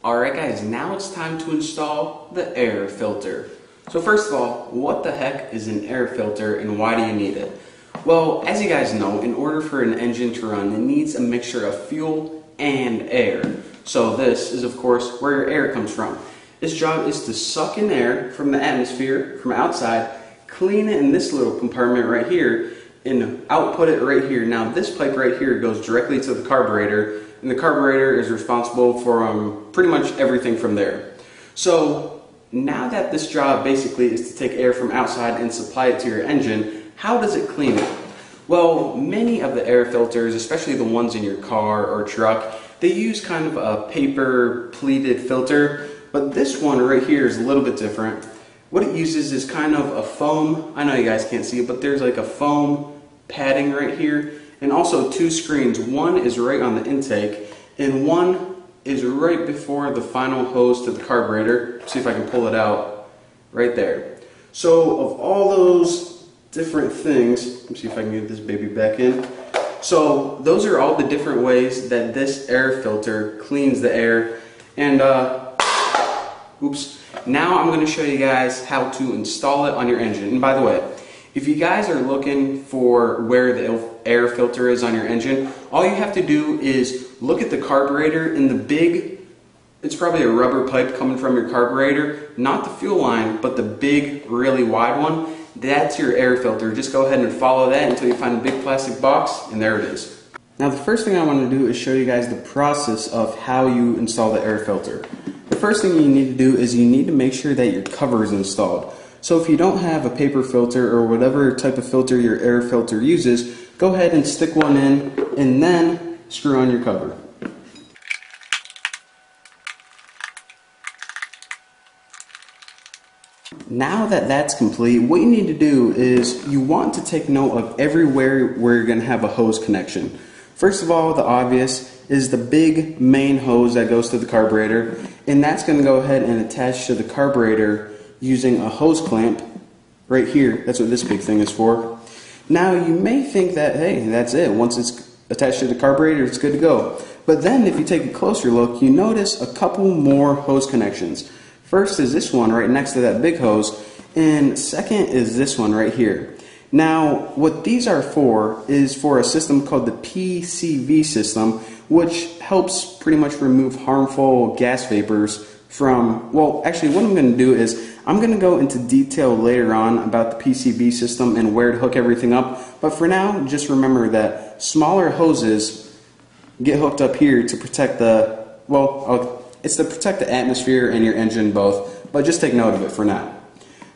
Alright guys, now it's time to install the air filter. So first of all, what the heck is an air filter and why do you need it? Well, as you guys know, in order for an engine to run, it needs a mixture of fuel and air. So this is of course where your air comes from. Its job is to suck in air from the atmosphere, from outside, clean it in this little compartment right here, and output it right here. Now this pipe right here goes directly to the carburetor, and the carburetor is responsible for pretty much everything from there. So now that this job basically is to take air from outside and supply it to your engine, how does it clean it? Well, many of the air filters, especially the ones in your car or truck, they use kind of a paper pleated filter, but this one right here is a little bit different. What it uses is kind of a foam, I know you guys can't see it, but there's like a foam padding right here, and also two screens. One is right on the intake, and one is right before the final hose to the carburetor. See if I can pull it out right there. So of all those different things, let me see if I can get this baby back in. So those are all the different ways that this air filter cleans the air. And now I'm going to show you guys how to install it on your engine. And by the way, if you guys are looking for where the air filter is on your engine, all you have to do is look at the carburetor and the big, it's probably a rubber pipe coming from your carburetor, not the fuel line, but the big, really wide one. That's your air filter. Just go ahead and follow that until you find a big plastic box, and there it is. Now the first thing I want to do is show you guys the process of how you install the air filter. The first thing you need to do is you need to make sure that your cover is installed. So if you don't have a paper filter or whatever type of filter your air filter uses, go ahead and stick one in and then screw on your cover. Now that that's complete, what you need to do is you want to take note of everywhere where you're going to have a hose connection. First of all, the obvious is the big main hose that goes to the carburetor, and that's going to go ahead and attach to the carburetor using a hose clamp right here. That's what this big thing is for. Now you may think that, hey, that's it. Once it's attached to the carburetor, it's good to go. But then if you take a closer look, you notice a couple more hose connections. First is this one right next to that big hose, and second is this one right here. Now what these are for is for a system called the PCV system, which helps pretty much remove harmful gas vapors from, well, actually what I'm going to do is I'm going to go into detail later on about the PCV system and where to hook everything up, but for now just remember that smaller hoses get hooked up here to protect the, it's to protect the atmosphere and your engine both, but just take note of it for now.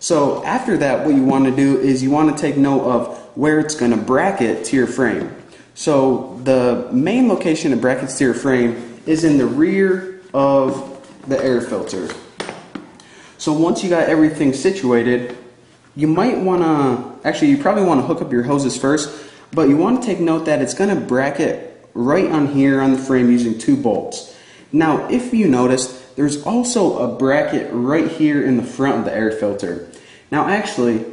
So after that, what you want to do is you want to take note of where it's going to bracket to your frame. So the main location it brackets to your frame is in the rear of the air filter. So once you got everything situated, you might want to, actually you probably want to hook up your hoses first, but you want to take note that it's going to bracket right on here on the frame using 2 bolts. Now if you notice, there's also a bracket right here in the front of the air filter. Now actually,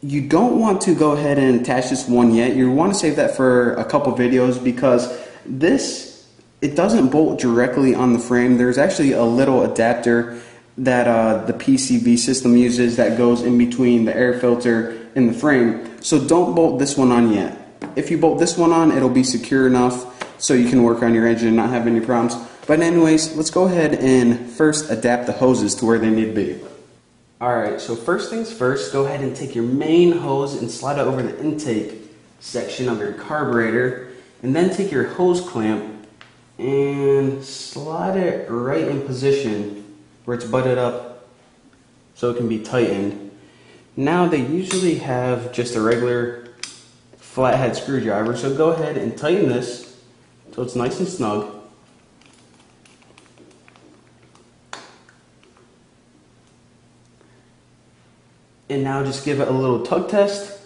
you don't want to go ahead and attach this one yet. You want to save that for a couple videos because this, it doesn't bolt directly on the frame. There's actually a little adapter that the PCV system uses that goes in between the air filter and the frame. So don't bolt this one on yet. If you bolt this one on, it'll be secure enough so you can work on your engine and not have any problems. But anyways, let's go ahead and first adapt the hoses to where they need to be. Alright, so first things first, go ahead and take your main hose and slide it over the intake section of your carburetor, and then take your hose clamp and slide it right in position where it's butted up so it can be tightened. Now they usually have just a regular flathead screwdriver, so go ahead and tighten this so it's nice and snug. And now just give it a little tug test,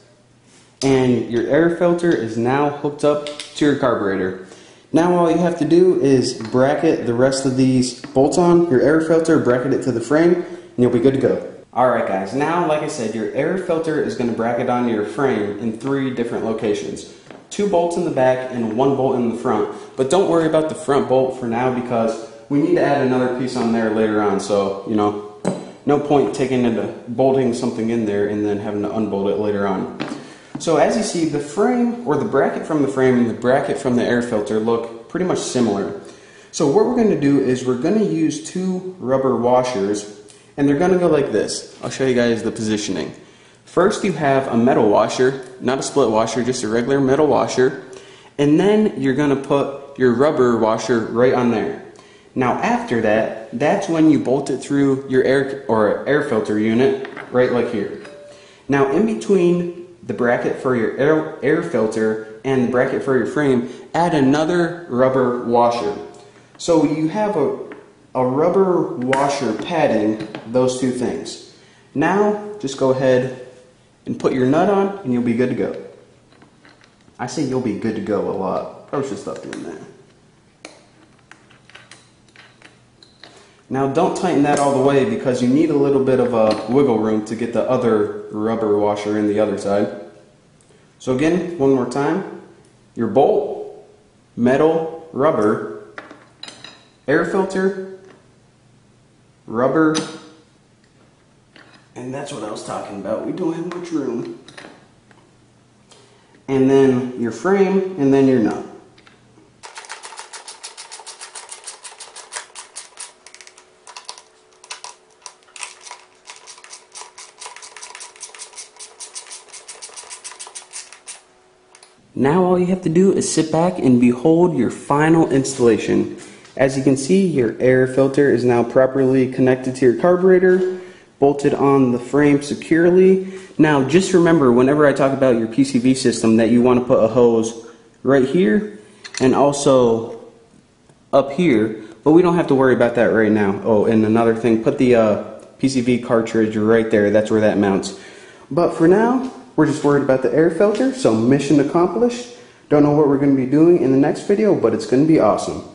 and your air filter is now hooked up to your carburetor. Now all you have to do is bracket the rest of these bolts on your air filter, bracket it to the frame, and you'll be good to go. Alright guys, now like I said, your air filter is going to bracket on your frame in 3 different locations. 2 bolts in the back and 1 bolt in the front. But don't worry about the front bolt for now because we need to add another piece on there later on, so, you know, no point taking into bolting something in there and then having to unbolt it later on. So as you see, the frame, or the bracket from the frame and the bracket from the air filter look pretty much similar. So what we're going to do is we're going to use two rubber washers, and they're going to go like this. I'll show you guys the positioning. First you have a metal washer, not a split washer, just a regular metal washer, and then you're going to put your rubber washer right on there. Now after that, that's when you bolt it through your air filter unit, right like here. Now in between the bracket for your air filter and the bracket for your frame, add another rubber washer. So you have a rubber washer padding those two things. Now just go ahead and put your nut on and you'll be good to go. I say you'll be good to go a lot. I was just stop doing that. Now don't tighten that all the way because you need a little bit of a wiggle room to get the other rubber washer in the other side. So again, one more time, your bolt, metal, rubber, air filter, rubber, and that's what I was talking about. We don't have much room. And then your frame, and then your nut. Now all you have to do is sit back and behold your final installation. As you can see, your air filter is now properly connected to your carburetor, bolted on the frame securely. Now just remember, whenever I talk about your PCV system, that you want to put a hose right here and also up here, but we don't have to worry about that right now. Oh, and another thing, put the PCV cartridge right there. That's where that mounts. But for now, we're just worried about the air filter, so mission accomplished. Don't know what we're going to be doing in the next video, but it's going to be awesome.